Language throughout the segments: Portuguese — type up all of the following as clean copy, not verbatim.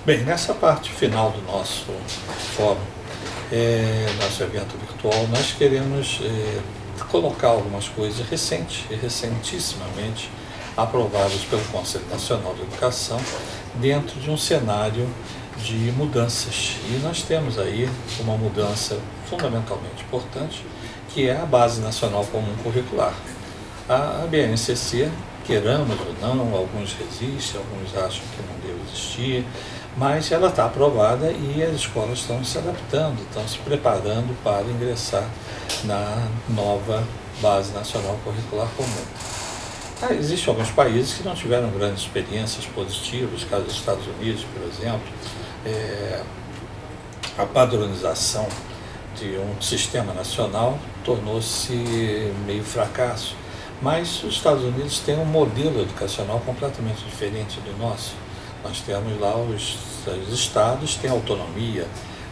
Bem, nessa parte final do nosso fórum, nosso evento virtual, nós queremos colocar algumas coisas recentes e recentissimamente aprovadas pelo Conselho Nacional de Educação dentro de um cenário de mudanças. E nós temos aí uma mudança fundamentalmente importante, que é a Base Nacional Comum Curricular. A BNCC, queiramos ou não, alguns resistem, alguns acham que não deve existir, mas ela está aprovada e as escolas estão se adaptando, estão se preparando para ingressar na nova Base Nacional Curricular Comum. Existem alguns países que não tiveram grandes experiências positivas, caso dos Estados Unidos, por exemplo, a padronização de um sistema nacional tornou-se meio fracasso. Mas os Estados Unidos têm um modelo educacional completamente diferente do nosso. Nós temos lá os estados têm autonomia,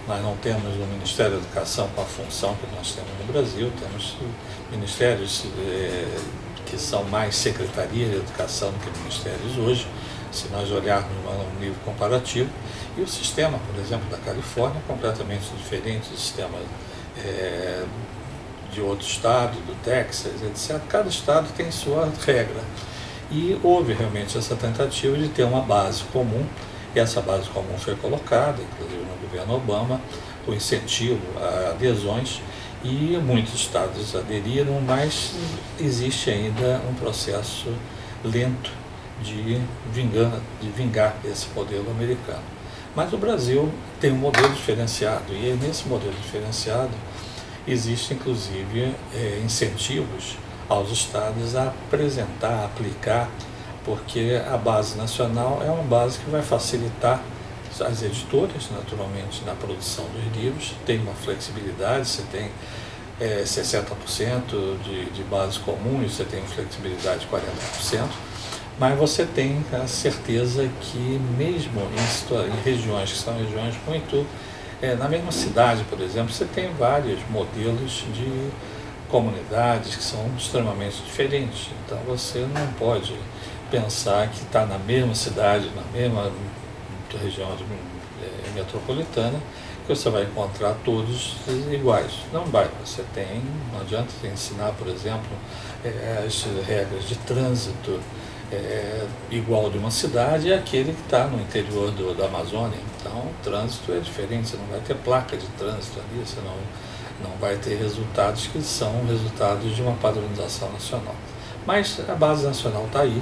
nós não temos o Ministério da Educação com a função que nós temos no Brasil, temos ministérios que são mais secretaria de educação do que ministérios hoje, se nós olharmos num nível comparativo. E o sistema, por exemplo, da Califórnia é completamente diferente do sistema de outro estado, do Texas, etc. Cada estado tem sua regra. E houve realmente essa tentativa de ter uma base comum, e essa base comum foi colocada, inclusive no governo Obama, com incentivo a adesões, e muitos estados aderiram, mas existe ainda um processo lento de vingar esse modelo americano. Mas o Brasil tem um modelo diferenciado, e nesse modelo diferenciado existem inclusive incentivos aos estados a apresentar, a aplicar, porque a base nacional é uma base que vai facilitar as editoras, naturalmente, na produção dos livros, tem uma flexibilidade, você tem 60% de base comum e você tem flexibilidade de 40%, mas você tem a certeza que mesmo em regiões que são regiões muito... na mesma cidade, por exemplo, você tem vários modelos de comunidades que são extremamente diferentes. Então você não pode pensar que está na mesma cidade, na mesma região metropolitana, que você vai encontrar todos iguais. Não vai. Não adianta você ensinar, por exemplo, as regras de trânsito igual de uma cidade e aquele que está no interior da Amazônia. Então o trânsito é diferente, você não vai ter placa de trânsito ali, você não vai ter resultados que são resultados de uma padronização nacional. Mas a base nacional está aí,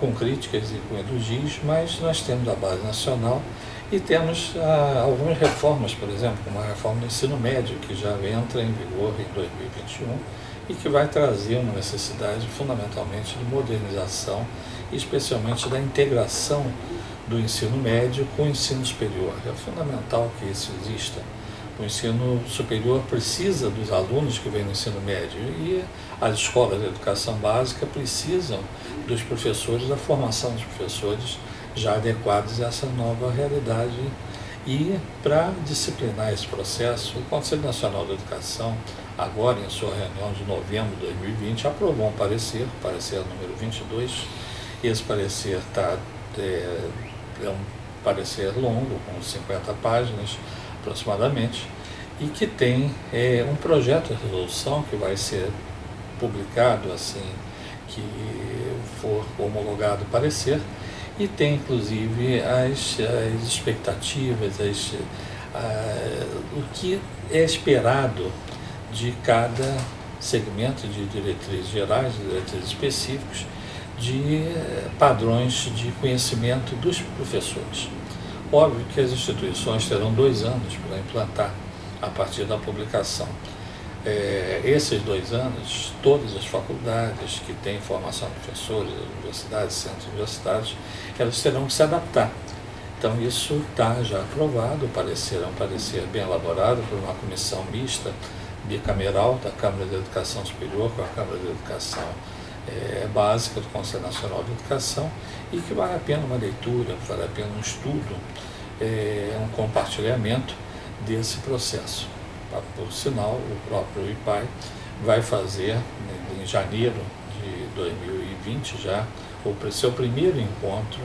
com críticas e com elogios, mas nós temos a base nacional e temos algumas reformas, por exemplo, como a reforma do ensino médio, que já entra em vigor em 2021 e que vai trazer uma necessidade fundamentalmente de modernização, especialmente da integração do ensino médio com o ensino superior. É fundamental que isso exista. O ensino superior precisa dos alunos que vêm no ensino médio e as escolas de educação básica precisam dos professores, da formação dos professores já adequados a essa nova realidade. E para disciplinar esse processo, o Conselho Nacional de Educação, agora em sua reunião de novembro de 2020, aprovou um parecer, o parecer número 22, e esse parecer é um parecer longo, com 50 páginas, aproximadamente, e que tem um projeto de resolução que vai ser publicado assim que for homologado o parecer, e tem inclusive as expectativas, o que é esperado de cada segmento de diretrizes gerais, de diretrizes específicos, de padrões de conhecimento dos professores. Óbvio que as instituições terão 2 anos para implantar a partir da publicação. Esses 2 anos, todas as faculdades que têm formação de professores, universidades, centros universitários, elas terão que se adaptar. Então isso está já aprovado, é um parecer bem elaborado por uma comissão mista, bicameral, da Câmara de Educação Superior com a Câmara de Educação Básica do Conselho Nacional de Educação, e que vale a pena uma leitura, vale a pena um estudo, um compartilhamento desse processo. Por sinal, o próprio IPAE vai fazer, em janeiro de 2020 já, o seu primeiro encontro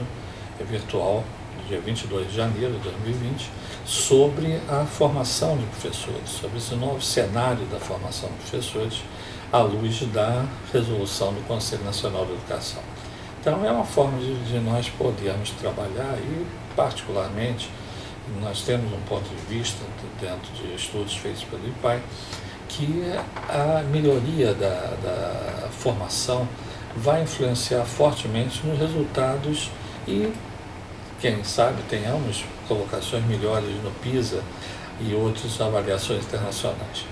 virtual dia 22 de janeiro de 2020, sobre a formação de professores, sobre esse novo cenário da formação de professores, à luz da resolução do Conselho Nacional de Educação. Então, é uma forma de nós podermos trabalhar e, particularmente, nós temos um ponto de vista, dentro de estudos feitos pelo IPAE, que a melhoria da formação vai influenciar fortemente nos resultados e, quem sabe, tenhamos colocações melhores no PISA e outras avaliações internacionais.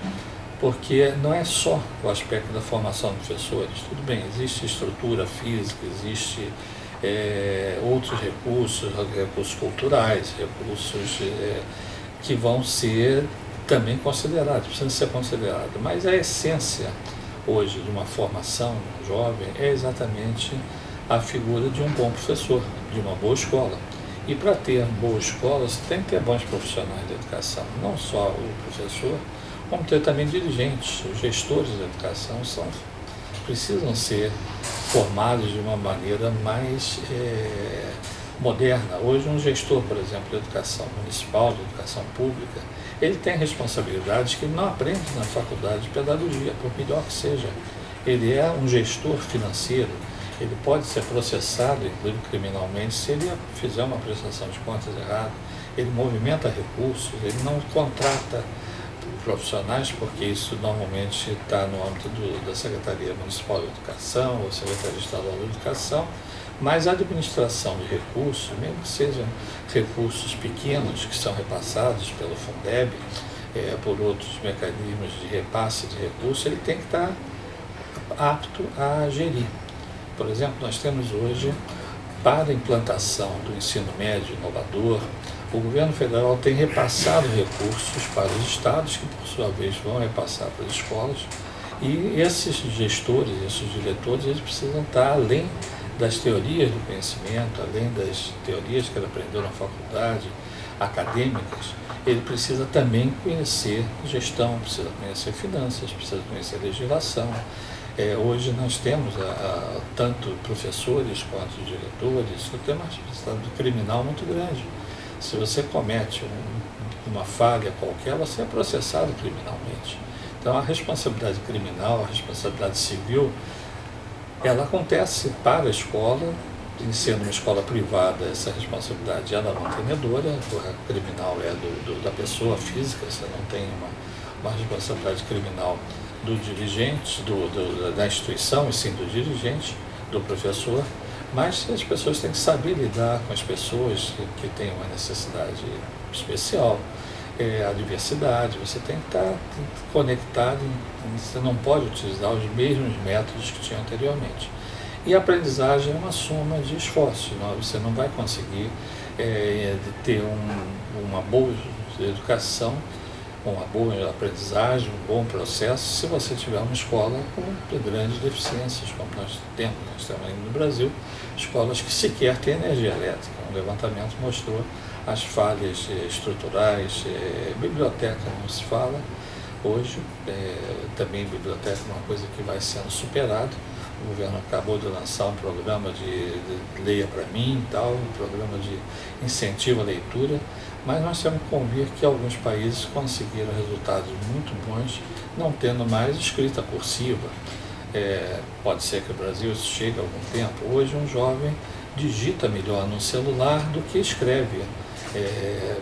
Porque não é só o aspecto da formação de professores. Tudo bem, existe estrutura física, existe outros recursos, recursos culturais, recursos que vão ser também considerados, precisam ser considerados. Mas a essência hoje de uma formação de um jovem é exatamente a figura de um bom professor, de uma boa escola. E para ter boa escola, você tem que ter bons profissionais de educação, não só o professor, como ter também dirigentes, os gestores da educação precisam ser formados de uma maneira mais moderna. Hoje, um gestor, por exemplo, de educação municipal, de educação pública, ele tem responsabilidades que ele não aprende na faculdade de pedagogia, por melhor que seja. Ele é um gestor financeiro, ele pode ser processado, inclusive criminalmente, se ele fizer uma prestação de contas errada. Ele movimenta recursos, ele não contrata profissionais, porque isso normalmente está no âmbito da Secretaria Municipal de Educação ou Secretaria Estadual de Educação, mas a administração de recursos, mesmo que sejam recursos pequenos que são repassados pelo Fundeb, por outros mecanismos de repasse de recursos, ele tem que estar apto a gerir. Por exemplo, nós temos hoje, para a implantação do ensino médio inovador, o governo federal tem repassado recursos para os estados, que por sua vez vão repassar para as escolas, e esses gestores, esses diretores, eles precisam estar além das teorias do conhecimento, além das teorias que ele aprendeu na faculdade, acadêmicas. Ele precisa também conhecer gestão, precisa conhecer finanças, precisa conhecer legislação. Hoje nós temos tanto professores quanto diretores, tem uma responsabilidade criminal muito grande. Se você comete uma falha qualquer, você é processado criminalmente. Então, a responsabilidade criminal, a responsabilidade civil, ela acontece para a escola, em sendo uma escola privada, essa responsabilidade é da mantenedora, a criminal é da pessoa física, você não tem uma responsabilidade criminal do dirigente, da instituição, e sim do dirigente, do professor. Mas as pessoas têm que saber lidar com as pessoas que têm uma necessidade especial, a diversidade, você tem que estar conectado, você não pode utilizar os mesmos métodos que tinha anteriormente. E a aprendizagem é uma soma de esforços, você não vai conseguir ter uma boa educação, uma boa aprendizagem, um bom processo, se você tiver uma escola com grandes deficiências, como nós temos aí no Brasil, escolas que sequer têm energia elétrica. Um levantamento mostrou as falhas estruturais, biblioteca não se fala hoje, também biblioteca é uma coisa que vai sendo superada. O governo acabou de lançar um programa de Leia para Mim, um programa de incentivo à leitura, mas nós temos que convir que alguns países conseguiram resultados muito bons, não tendo mais escrita cursiva. Pode ser que o Brasil chegue a algum tempo. Hoje um jovem digita melhor no celular do que escreve.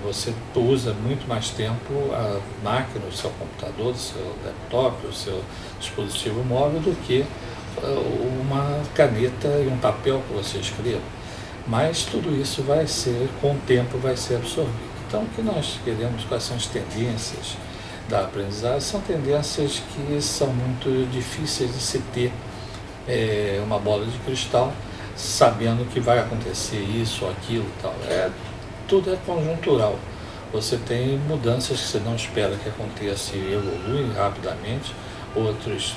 Você usa muito mais tempo a máquina, o seu computador, o seu laptop, o seu dispositivo móvel do que uma caneta e um papel que você escreva. Mas tudo isso vai ser, com o tempo, vai ser absorvido. Então, o que nós queremos, quais são as tendências da aprendizagem? São tendências que são muito difíceis de se ter uma bola de cristal, sabendo que vai acontecer isso ou aquilo e tal. Tudo é conjuntural. Você tem mudanças que você não espera que aconteça e evoluem rapidamente, outros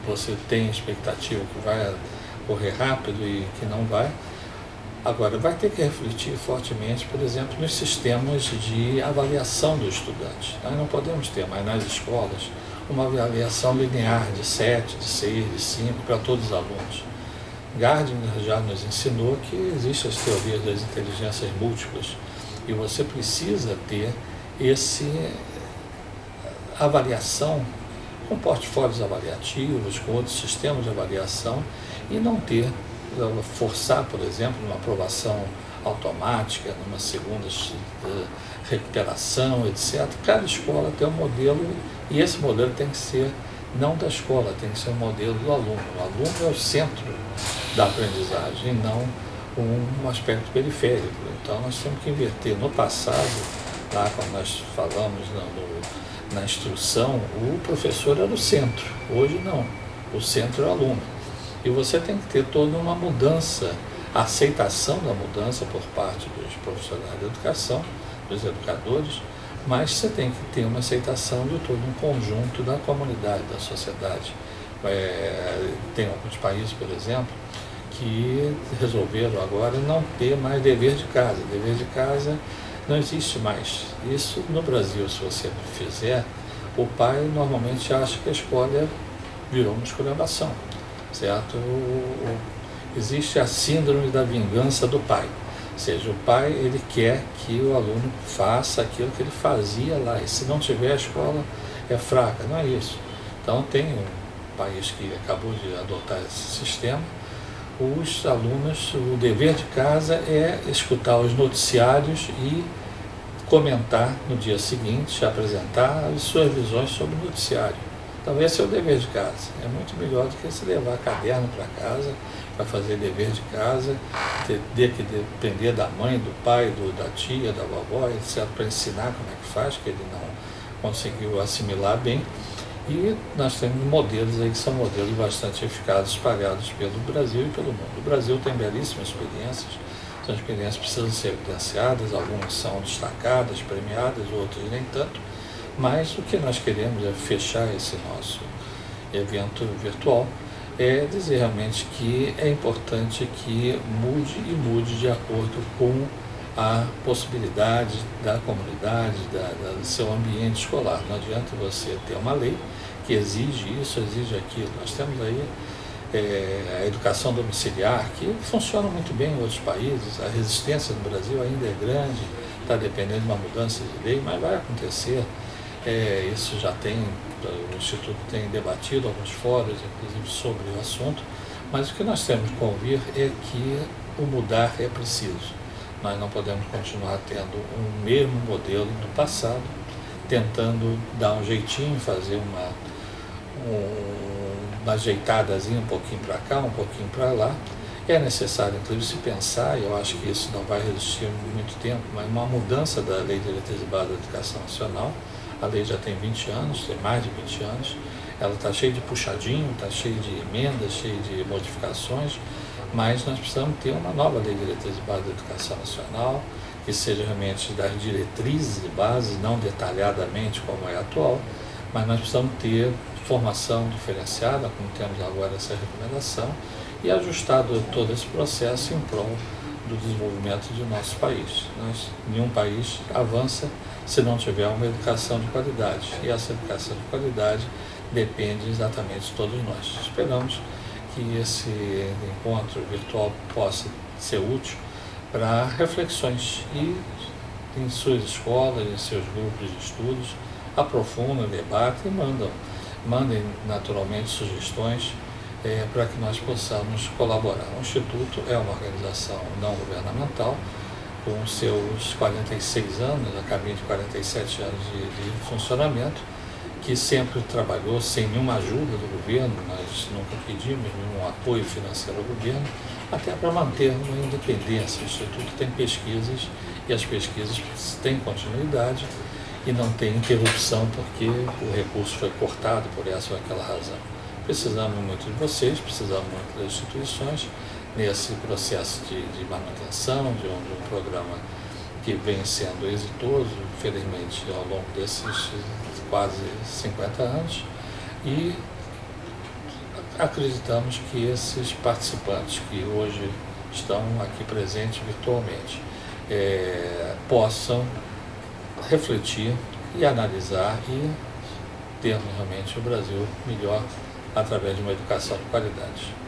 você tem expectativa que vai correr rápido e que não vai. Agora, vai ter que refletir fortemente, por exemplo, nos sistemas de avaliação do estudante. Nós não podemos ter mais nas escolas uma avaliação linear de 7, de 6, de 5 para todos os alunos. Gardner já nos ensinou que existem as teorias das inteligências múltiplas e você precisa ter esse avaliação com portfólios avaliativos, com outros sistemas de avaliação e não ter, forçar, por exemplo, numa aprovação automática, numa segunda recuperação, etc. Cada escola tem um modelo e esse modelo tem que ser não da escola, tem que ser um modelo do aluno. O aluno é o centro da aprendizagem, não um aspecto periférico. Então nós temos que inverter. No passado, lá quando nós falamos na instrução, o professor era o centro. Hoje não, o centro é o aluno. E você tem que ter toda uma mudança, a aceitação da mudança por parte dos profissionais de educação, dos educadores, mas você tem que ter uma aceitação de todo um conjunto da comunidade, da sociedade. Tem alguns países, por exemplo, que resolveram agora não ter mais dever de casa. Dever de casa não existe mais. Isso no Brasil, se você fizer, o pai normalmente acha que a escola virou uma esculhambação, certo? Existe a síndrome da vingança do pai. Ou seja, o pai ele quer que o aluno faça aquilo que ele fazia lá. E se não tiver, a escola é fraca. Não é isso. Então tem um país que acabou de adotar esse sistema. Os alunos, o dever de casa é escutar os noticiários e comentar no dia seguinte, apresentar as suas visões sobre o noticiário. Então esse é o dever de casa. É muito melhor do que se levar caderno para casa, para fazer dever de casa, ter que depender da mãe, do pai, da tia, da vovó, etc., para ensinar como é que faz, que ele não conseguiu assimilar bem. E nós temos modelos aí que são modelos bastante eficazes, espalhados pelo Brasil e pelo mundo. O Brasil tem belíssimas experiências, são experiências que precisam ser evidenciadas, algumas são destacadas, premiadas, outras nem tanto, mas o que nós queremos é fechar esse nosso evento virtual, é dizer realmente que é importante que mude de acordo com a possibilidade da comunidade, do seu ambiente escolar. Não adianta você ter uma lei que exige isso, exige aquilo. Nós temos aí a educação domiciliar, que funciona muito bem em outros países. A resistência no Brasil ainda é grande, está dependendo de uma mudança de lei, mas vai acontecer. Isso já tem, o Instituto tem debatido alguns fóruns, inclusive, sobre o assunto, mas o que nós temos que ouvir é que o mudar é preciso. Nós não podemos continuar tendo o mesmo modelo do passado, tentando dar um jeitinho, fazer uma ajeitadazinha um pouquinho para cá, um pouquinho para lá. É necessário, inclusive, se pensar, e eu acho que isso não vai resistir muito tempo, mas uma mudança da Lei de Diretrizes Básicas da Educação Nacional. A lei já tem 20 anos, tem mais de 20 anos, ela está cheia de puxadinho, está cheia de emendas, cheia de modificações, mas nós precisamos ter uma nova Lei de Diretrizes Básicas da Educação Nacional, que seja realmente das diretrizes e bases, não detalhadamente como é atual, mas nós precisamos ter formação diferenciada, como temos agora essa recomendação, e ajustado todo esse processo em prol do desenvolvimento de nosso país. Nenhum país avança se não tiver uma educação de qualidade, e essa educação de qualidade depende exatamente de todos nós. Esperamos que esse encontro virtual possa ser útil para reflexões e em suas escolas, em seus grupos de estudos, aprofundam, debatem e mandem naturalmente sugestões para que nós possamos colaborar. O Instituto é uma organização não governamental, com seus 46 anos, a caminho de 47 anos de funcionamento, que sempre trabalhou sem nenhuma ajuda do governo, nós nunca pedimos nenhum apoio financeiro ao governo, até para manter uma independência. O Instituto tem pesquisas e as pesquisas têm continuidade e não tem interrupção porque o recurso foi cortado por essa ou aquela razão. Precisamos muito de vocês, precisamos muito das instituições nesse processo de manutenção de um programa que vem sendo exitoso, felizmente, ao longo desses quase 50 anos, e acreditamos que esses participantes que hoje estão aqui presentes virtualmente possam refletir e analisar e termos realmente o Brasil melhor através de uma educação de qualidade.